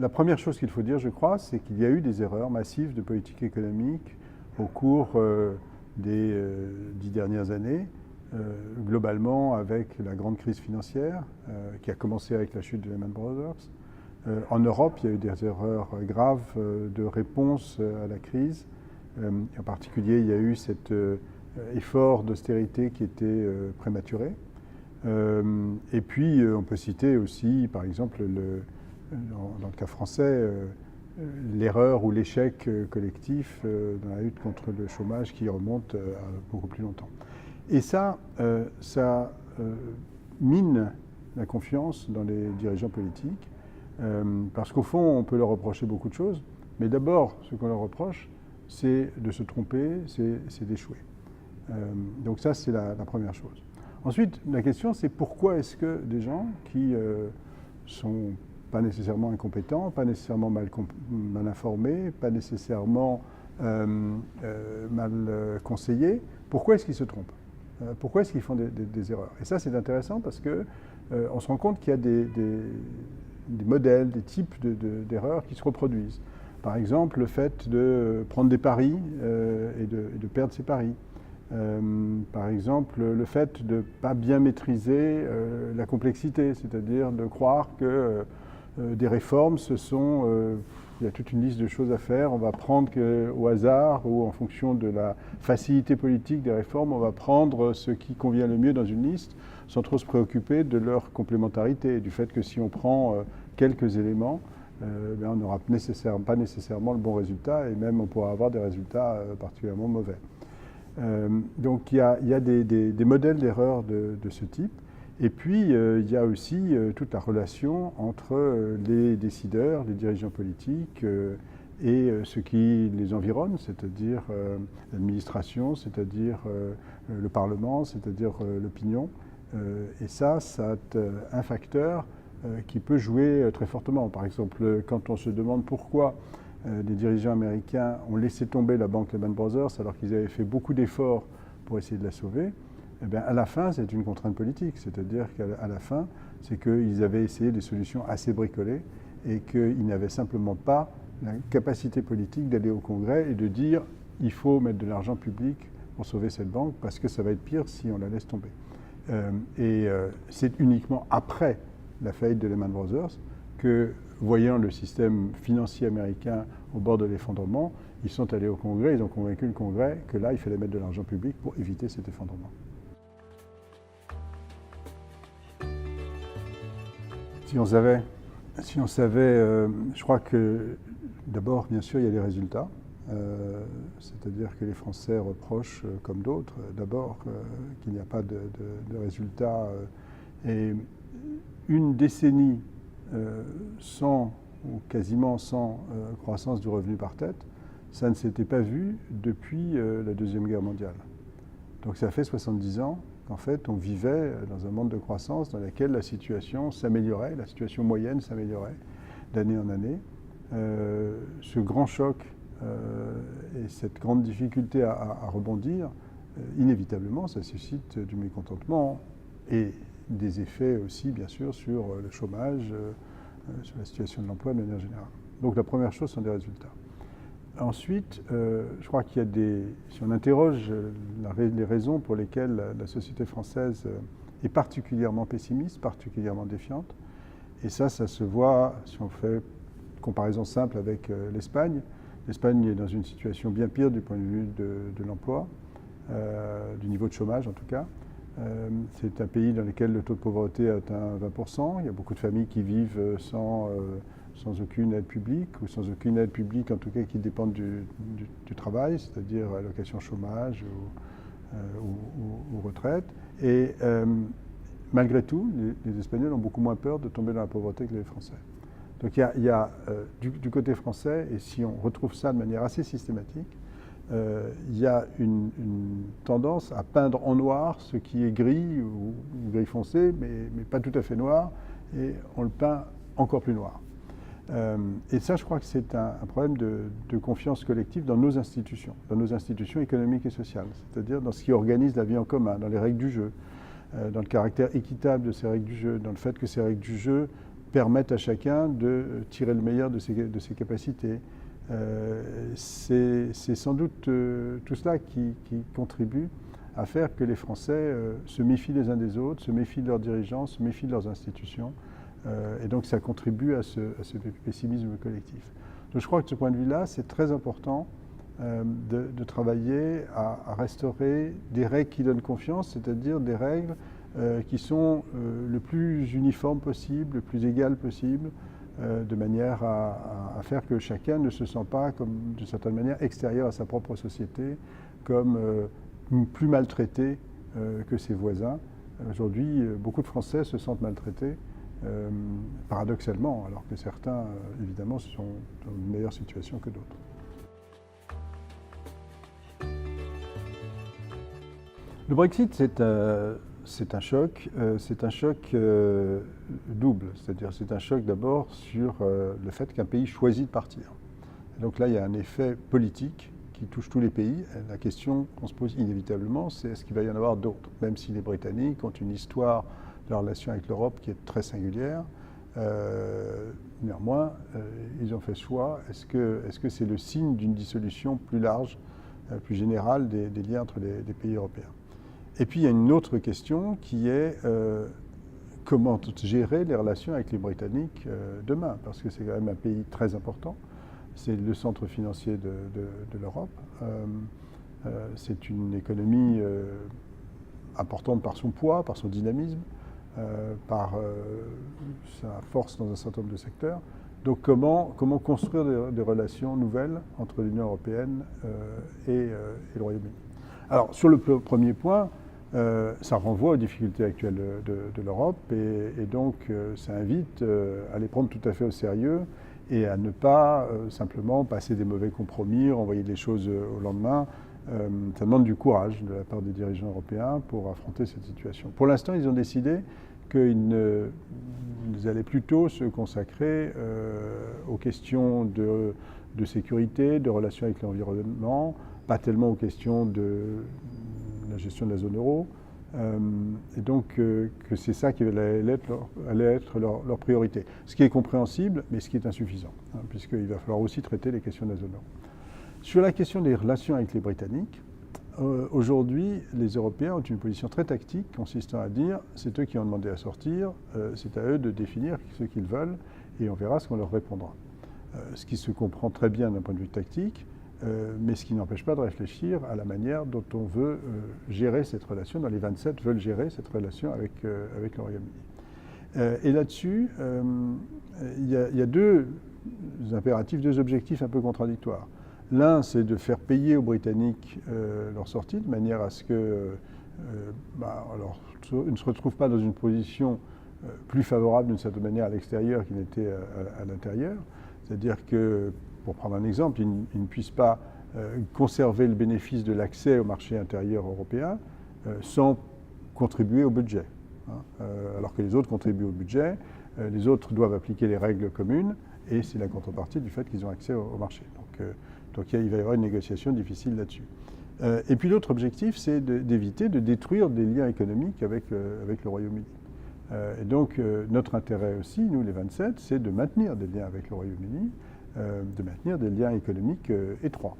la première chose qu'il faut dire, je crois, c'est qu'il y a eu des erreurs massives de politique économique au cours des 10 dernières années, globalement avec la grande crise financière qui a commencé avec la chute de Lehman Brothers. En Europe, il y a eu des erreurs graves de réponse à la crise. En particulier, il y a eu cet effort d'austérité qui était prématuré. Et puis, on peut citer aussi, par exemple, dans le cas français, l'erreur ou l'échec collectif dans la lutte contre le chômage qui remonte à beaucoup plus longtemps. Et ça mine la confiance dans les dirigeants politiques, parce qu'au fond, on peut leur reprocher beaucoup de choses, mais d'abord, ce qu'on leur reproche, c'est de se tromper, c'est d'échouer. Donc ça, c'est la première chose. Ensuite, la question, c'est pourquoi est-ce que des gens qui sont pas nécessairement incompétents, pas nécessairement mal informés, pas nécessairement mal conseillés, pourquoi est-ce qu'ils se trompent? Pourquoi est-ce qu'ils font des erreurs? Et ça, c'est intéressant parce qu'on se rend compte qu'il y a des modèles, des types d'erreurs qui se reproduisent. Par exemple, le fait de prendre des paris et de perdre ses paris. Par exemple, le fait de ne pas bien maîtriser la complexité, c'est-à-dire de croire que des réformes, il y a toute une liste de choses à faire, on va prendre au hasard ou en fonction de la facilité politique des réformes, on va prendre ce qui convient le mieux dans une liste, sans trop se préoccuper de leur complémentarité, du fait que si on prend quelques éléments, on n'aura pas nécessairement le bon résultat, et même on pourra avoir des résultats particulièrement mauvais. Donc il y a des modèles d'erreurs de ce type. Et puis il y a aussi toute la relation entre les décideurs, les dirigeants politiques et ceux qui les environnent, c'est-à-dire l'administration, c'est-à-dire le Parlement, c'est-à-dire l'opinion. Et ça a un facteur qui peut jouer très fortement. Par exemple, quand on se demande pourquoi les dirigeants américains ont laissé tomber la banque Lehman Brothers alors qu'ils avaient fait beaucoup d'efforts pour essayer de la sauver, eh bien, à la fin, c'est une contrainte politique. C'est-à-dire qu'à la fin, c'est qu'ils avaient essayé des solutions assez bricolées et qu'ils n'avaient simplement pas la capacité politique d'aller au Congrès et de dire il faut mettre de l'argent public pour sauver cette banque parce que ça va être pire si on la laisse tomber. C'est uniquement après la faillite de Lehman Brothers que, voyant le système financier américain au bord de l'effondrement, ils sont allés au Congrès, ils ont convaincu le Congrès que là, il fallait mettre de l'argent public pour éviter cet effondrement. Si on savait, je crois que d'abord, bien sûr, il y a les résultats. C'est-à-dire que les Français reprochent, comme d'autres, d'abord qu'il n'y a pas de résultats. Et une décennie sans, ou quasiment sans, croissance du revenu par tête, ça ne s'était pas vu depuis la Deuxième Guerre mondiale. Donc ça fait 70 ans qu'en fait on vivait dans un monde de croissance dans lequel la situation s'améliorait, la situation moyenne s'améliorait d'année en année. Ce grand choc et cette grande difficulté à rebondir, inévitablement, ça suscite du mécontentement et des effets aussi, bien sûr, sur le chômage, sur la situation de l'emploi de manière générale. Donc la première chose sont des résultats. Ensuite, je crois qu'il y a si on interroge les raisons pour lesquelles la société française est particulièrement pessimiste, particulièrement défiante, et ça se voit si on fait une comparaison simple avec l'Espagne. L'Espagne est dans une situation bien pire du point de vue de l'emploi, du niveau de chômage en tout cas. C'est un pays dans lequel le taux de pauvreté atteint 20%. Il y a beaucoup de familles qui vivent sans aucune aide publique, ou sans aucune aide publique en tout cas qui dépendent du travail, c'est-à-dire allocation chômage ou retraite. Et malgré tout, les Espagnols ont beaucoup moins peur de tomber dans la pauvreté que les Français. Donc il y a du côté français, et si on retrouve ça de manière assez systématique, il y a une tendance à peindre en noir ce qui est gris ou gris foncé, mais pas tout à fait noir, et on le peint encore plus noir. Et ça, je crois que c'est un problème de confiance collective dans nos institutions économiques et sociales, c'est-à-dire dans ce qui organise la vie en commun, dans les règles du jeu, dans le caractère équitable de ces règles du jeu, dans le fait que ces règles du jeu permettent à chacun de tirer le meilleur de ses capacités. C'est sans doute tout cela qui contribue à faire que les Français se méfient les uns des autres, se méfient de leurs dirigeants, se méfient de leurs institutions. Et donc ça contribue à ce pessimisme collectif. Donc je crois que de ce point de vue-là, c'est très important de travailler à restaurer des règles qui donnent confiance, c'est-à-dire des règles qui sont le plus uniformes possible, le plus égales possible, de manière à faire que chacun ne se sent pas, comme d'une certaine manière, extérieur à sa propre société, comme plus maltraité que ses voisins. Aujourd'hui, beaucoup de Français se sentent maltraités, paradoxalement, alors que certains, évidemment, sont dans une meilleure situation que d'autres. Le Brexit, c'est un choc double, c'est-à-dire c'est un choc d'abord sur le fait qu'un pays choisit de partir. Donc là, il y a un effet politique qui touche tous les pays. La question qu'on se pose inévitablement, c'est est-ce qu'il va y en avoir d'autres, même si les Britanniques ont une histoire de leur relation avec l'Europe qui est très singulière. Néanmoins, ils ont fait ce choix. Est-ce que c'est le signe d'une dissolution plus large, plus générale des liens entre les pays européens? Et puis il y a une autre question qui est comment gérer les relations avec les Britanniques demain, parce que c'est quand même un pays très important. C'est le centre financier de l'Europe. C'est une économie importante par son poids, par son dynamisme, par sa force dans un certain nombre de secteurs. Donc comment construire des relations nouvelles entre l'Union européenne et le Royaume-Uni? Alors sur le premier point, ça renvoie aux difficultés actuelles de l'Europe et donc ça invite à les prendre tout à fait au sérieux et à ne pas simplement passer des mauvais compromis, renvoyer les choses au lendemain. Ça demande du courage de la part des dirigeants européens pour affronter cette situation. Pour l'instant, ils ont décidé qu'ils allaient plutôt se consacrer aux questions de sécurité, de relations avec l'environnement, pas tellement aux questions de la gestion de la zone euro, et donc que c'est ça qui allait être leur priorité. Ce qui est compréhensible, mais ce qui est insuffisant, puisqu'il va falloir aussi traiter les questions de la zone euro. Sur la question des relations avec les Britanniques, aujourd'hui, les Européens ont une position très tactique consistant à dire c'est eux qui ont demandé à sortir, c'est à eux de définir ce qu'ils veulent et on verra ce qu'on leur répondra. Ce qui se comprend très bien d'un point de vue tactique, mais ce qui n'empêche pas de réfléchir à la manière dont on veut gérer cette relation, dont les 27 veulent gérer cette relation avec le Royaume-Uni. Et là-dessus, il y a deux impératifs, deux objectifs un peu contradictoires. L'un, c'est de faire payer aux Britanniques leur sortie, de manière à ce qu'ils ne se retrouvent pas dans une position plus favorable d'une certaine manière à l'extérieur qu'ils n'étaient à l'intérieur. C'est-à-dire que, pour prendre un exemple, ils ne puissent pas conserver le bénéfice de l'accès au marché intérieur européen sans contribuer au budget. Alors que les autres contribuent au budget, les autres doivent appliquer les règles communes et c'est la contrepartie du fait qu'ils ont accès au marché. Donc il va y avoir une négociation difficile là-dessus. Et puis l'autre objectif, c'est d'éviter de détruire des liens économiques avec le Royaume-Uni. Et donc notre intérêt aussi, nous les 27, c'est de maintenir des liens avec le Royaume-Uni, de maintenir des liens économiques étroits.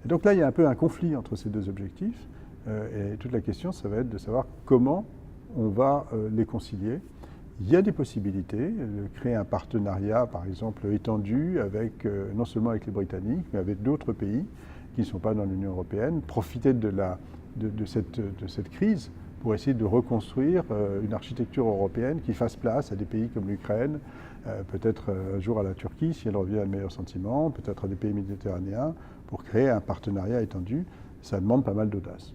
Et donc là, il y a un peu un conflit entre ces deux objectifs. Et toute la question, ça va être de savoir comment on va les concilier. Il y a des possibilités de créer un partenariat, par exemple, étendu, non seulement avec les Britanniques, mais avec d'autres pays qui ne sont pas dans l'Union européenne, profiter de cette crise pour essayer de reconstruire une architecture européenne qui fasse place à des pays comme l'Ukraine, peut-être un jour à la Turquie, si elle revient à de meilleurs sentiments, peut-être à des pays méditerranéens, pour créer un partenariat étendu. Ça demande pas mal d'audace.